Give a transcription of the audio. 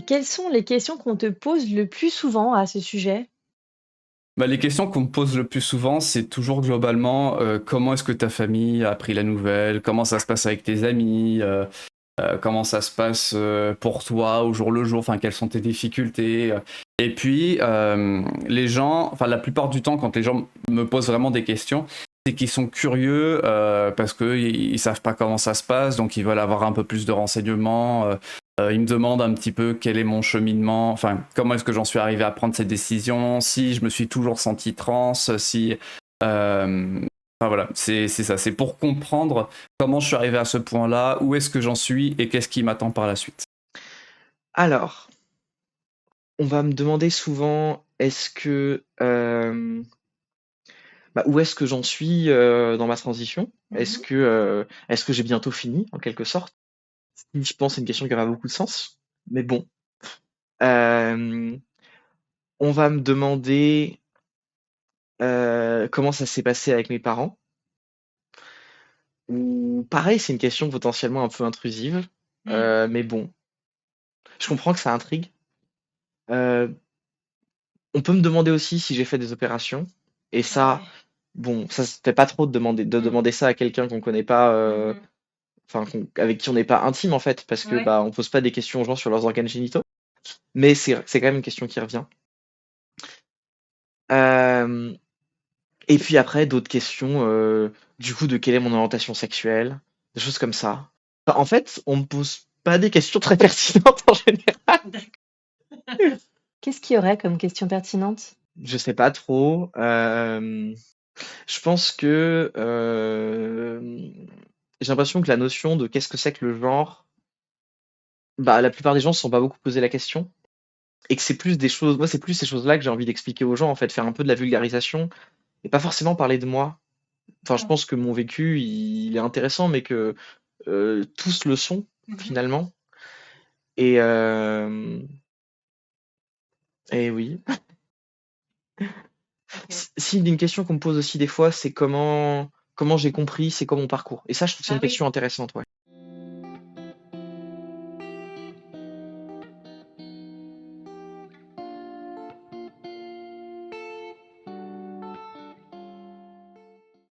Quelles sont les questions qu'on te pose le plus souvent à ce sujet? Bah, les questions qu'on me pose le plus souvent, c'est toujours globalement, comment est-ce que ta famille a appris la nouvelle? Comment ça se passe avec tes amis? Comment ça se passe, pour toi au jour le jour? Enfin, quelles sont tes difficultés? Et puis, les gens enfin la plupart du temps quand les gens me posent vraiment des questions, c'est qu'ils sont curieux, parce qu'ils savent pas comment ça se passe, donc ils veulent avoir un peu plus de renseignements, ils me demandent un petit peu quel est mon cheminement, enfin comment est-ce que j'en suis arrivé à prendre cette décision, si je me suis toujours senti trans, si, enfin voilà, c'est ça, c'est pour comprendre comment je suis arrivé à ce point-là, où est-ce que j'en suis et qu'est-ce qui m'attend par la suite. Alors, on va me demander souvent, est-ce que, où est-ce que j'en suis, dans ma transition? Mmh. Est-ce que j'ai bientôt fini, en quelque sorte? Je pense que c'est une question qui aura beaucoup de sens, mais bon. Hem, on va me demander, comment ça s'est passé avec mes parents. Ou pareil, c'est une question potentiellement un peu intrusive, mais bon, je comprends que ça intrigue. Heu, on peut me demander aussi si j'ai fait des opérations et ça, Ouais. bon, ça se fait pas trop de Mmh. demander ça à quelqu'un qu'on connaît pas, Mmh mh. enfin avec qui on n'est pas intime en fait, parce que, Ouais. bah, on pose pas des questions aux gens sur leurs organes génitaux, mais c'est quand même une question qui revient. Hem Et puis après d'autres questions, du coup, de quelle est mon orientation sexuelle? Des choses comme ça. Enfin, en fait, on me pose pas des questions très pertinentes en général. Qu'est-ce qu'il y aurait comme question pertinente? Je sais pas trop, je pense que, j'ai l'impression que la notion de qu'est-ce que c'est que le genre, bah, la plupart des gens se sont pas beaucoup posé la question et que c'est plus des choses moi, c'est plus ces choses-là que j'ai envie d'expliquer aux gens, en fait, faire un peu de la vulgarisation et pas forcément parler de moi. Enfin, je pense que mon vécu, il est intéressant, mais que, tous le sont, Mmh. finalement. Et et oui. OK. Si une question qu'on me pose aussi des fois, c'est comment j'ai compris, c'est quoi mon parcours? Et ça, je trouve que c'est Ah une oui. question intéressante, ouais.